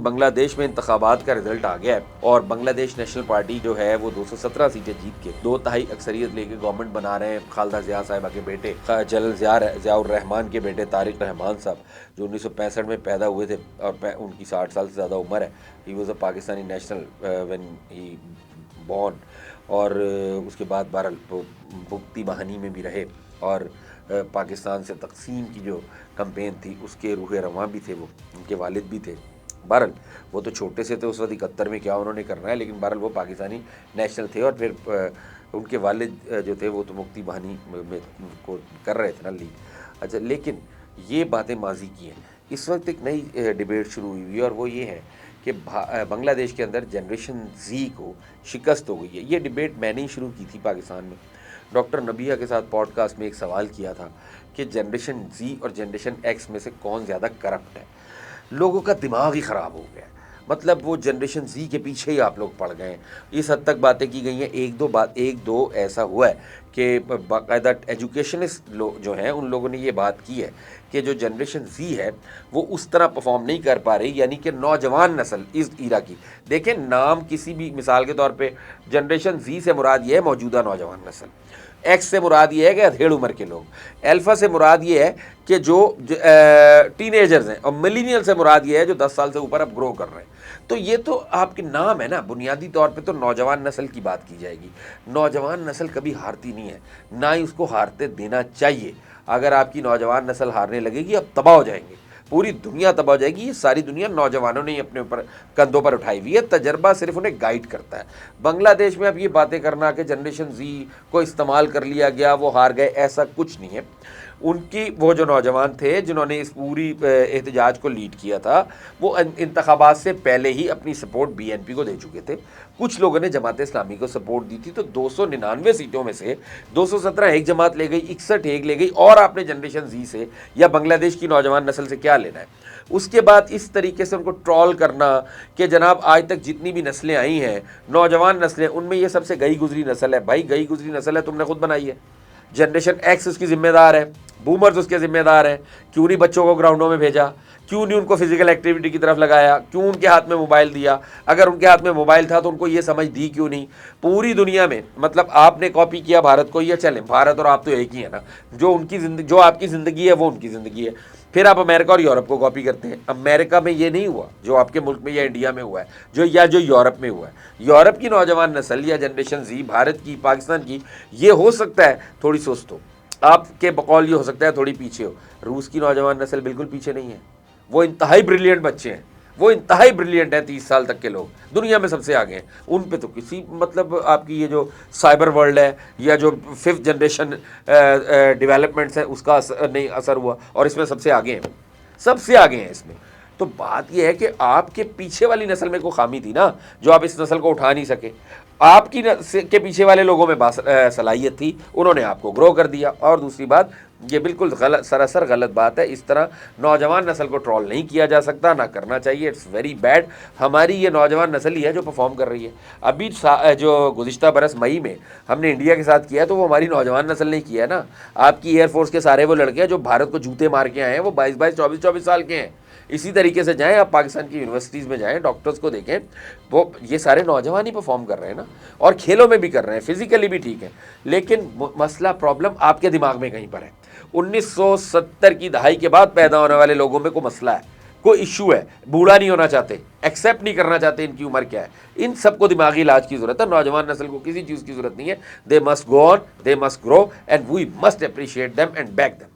बांग्लादेश में इंतखाबात का रिजल्ट आ गया है और बांग्लादेश नेशनल पार्टी जो है वो 217 सीटें जीत के 2/3 अक्सरियत लेके गवर्नमेंट बना रहे हैं। खालदा जिया साहिबा के बेटे जनरल ज़ियाउर रहमान के बेटे तारिक रहमान साहब जो 1965 में पैदा हुए थे और उनकी 60 साल से ज़्यादा उम्र है। He was a Pakistani national when he born और उसके बाद बहरहाल मुक्ति बहानी में भी रहे और पाकिस्तान से तकसीम की जो कैंपेन थी उसके रूह रवां भी थे, वो उनके वालिद भी थे। बहरहाल वो तो छोटे से थे उस वक्त 71 में, क्या उन्होंने करना है, लेकिन बहरहाल वो पाकिस्तानी नेशनल थे और फिर उनके वालिद जो थे वो तो मुक्ति बहानी में को कर रहे थे ना लीड। अच्छा, लेकिन ये बातें माजी की हैं। इस वक्त एक नई डिबेट शुरू हुई है और वो ये है कि बांग्लादेश के अंदर जनरेशन जी को शिकस्त हो गई है। ये डिबेट मैंने ही शुरू की थी पाकिस्तान में। डॉक्टर नबिया के साथ पॉडकास्ट में एक सवाल किया था कि जनरेशन जी और जनरेशन एक्स में से कौन ज़्यादा करप्ट है। लोगों का दिमाग ही ख़राब हो गया है। मतलब वो जनरेशन जी के पीछे ही आप लोग पड़ गए हैं। इस हद तक बातें की गई हैं। एक दो ऐसा हुआ है कि बाकायदा एजुकेशनिस्ट लोग जो हैं उन लोगों ने ये बात की है कि जो जनरेशन जी है वो उस तरह परफॉर्म नहीं कर पा रही, यानी कि नौजवान नस्ल इस ईरा की। देखें, नाम किसी भी मिसाल के तौर पे जनरेशन जी से मुराद ये है मौजूदा नौजवान नस्ल, एक्स से मुराद ये है कि अधेड़ उम्र के लोग, अल्फ़ा से मुराद ये है कि जो टीनेजर्स हैं और मिलीनियल से मुराद ये है जो 10 साल से ऊपर अब ग्रो कर रहे हैं। तो ये तो आपके नाम है ना, बुनियादी तौर पे तो नौजवान नस्ल की बात की जाएगी। नौजवान नस्ल कभी हारती नहीं है, ना ही उसको हारते देना चाहिए। अगर आपकी नौजवान नस्ल हारने लगेगी अब तबाह हो जाएंगे, पूरी दुनिया तबाह हो जाएगी। ये सारी दुनिया नौजवानों ने ही अपने ऊपर कंधों पर उठाई हुई है, तजर्बा सिर्फ उन्हें गाइड करता है। बांग्लादेश में अब ये बातें करना कि जनरेशन जी को इस्तेमाल कर लिया गया, वो हार गए, ऐसा कुछ नहीं है। उनकी वो जो नौजवान थे जिन्होंने इस पूरी एहतजाज को लीड किया था वो इंतखाबात से पहले ही अपनी सपोर्ट बीएनपी को दे चुके थे। कुछ लोगों ने जमात इस्लामी को सपोर्ट दी थी। तो 299 सीटों में से 217 एक जमात ले गई, 61 एक ले गई, और आपने जनरेशन जी से या बांग्लादेश की नौजवान नस्ल से क्या लेना है। उसके बाद इस तरीके से उनको ट्रॉल करना कि जनाब आज तक जितनी भी नस्लें आई हैं नौजवान नस्लें, उनमें ये सबसे गई गुजरी नस्ल है। भाई गई गुजरी नस्ल है, तुमने खुद बनाई है। जनरेशन एक्स उसकी जिम्मेदार है, बूमर्स उसके जिम्मेदार हैं। क्यों नहीं बच्चों को ग्राउंडों में भेजा, क्यों नहीं उनको फिजिकल एक्टिविटी की तरफ लगाया, क्यों उनके हाथ में मोबाइल दिया, अगर उनके हाथ में मोबाइल था तो उनको ये समझ दी क्यों नहीं। पूरी दुनिया में मतलब आपने कॉपी किया भारत को, या चलें भारत और आप तो एक ही है ना, जो उनकी जिंदगी जो आपकी ज़िंदगी है वो उनकी ज़िंदगी है। फिर आप अमेरिका और यूरोप को कॉपी करते हैं। अमेरिका में ये नहीं हुआ जो आपके मुल्क में या इंडिया में हुआ है, जो यूरोप में हुआ है। यूरोप की नौजवान नस्ल या जनरेशन जी भारत की, पाकिस्तान की, ये हो सकता है थोड़ी सुस्त हो, आपके बकौल ये हो सकता है थोड़ी पीछे हो। रूस की नौजवान नस्ल बिल्कुल पीछे नहीं है, वो इंतहाई ब्रिलियंट बच्चे हैं, वो इंतहाई ब्रिलियंट है। 30 साल तक के लोग दुनिया में सबसे आगे हैं। उन पे तो किसी मतलब आपकी ये जो साइबर वर्ल्ड है या जो 5th जनरेशन डेवलपमेंट्स है उसका असर हुआ, और इसमें सबसे आगे हैं, सबसे आगे हैं इसमें। तो बात यह है कि आपके पीछे वाली नस्ल में कोई खामी थी ना, जो आप इस नस्ल को उठा नहीं सके। आपकी के पीछे वाले लोगों में सलाहियत थी, उन्होंने आपको ग्रो कर दिया। और दूसरी बात, ये बिल्कुल गलत, सरासर गलत बात है। इस तरह नौजवान नस्ल को ट्रोल नहीं किया जा सकता, ना करना चाहिए। It's very bad. हमारी ये नौजवान नस्ल ही है जो परफॉर्म कर रही है। अभी जो गुज़िश्ता बरस मई में हमने इंडिया के साथ किया है तो वो हमारी नौजवान नस्ल ने किया है ना। आपकी एयरफोर्स के सारे वो लड़के हैं जो भारत को जूते मार के आए हैं, वो 22-22, 24-24 साल के हैं। इसी तरीके से जाएं आप पाकिस्तान की यूनिवर्सिटीज़ में, जाएं डॉक्टर्स को देखें, वो ये सारे नौजवान ही परफॉर्म कर रहे हैं ना, और खेलों में भी कर रहे हैं, फिजिकली भी ठीक है। लेकिन मसला, प्रॉब्लम आपके दिमाग में कहीं पर है। 1970 की दहाई के बाद पैदा होने वाले लोगों में कोई मसला है, कोई इशू है, बूढ़ा नहीं होना चाहते, एक्सेप्ट नहीं करना चाहते इनकी उम्र क्या है। इन सबको दिमागी इलाज की जरूरत है। नौजवान नस्ल को किसी चीज़ की जरूरत नहीं है। They must go on, they must grow, and we must appreciate them and back them.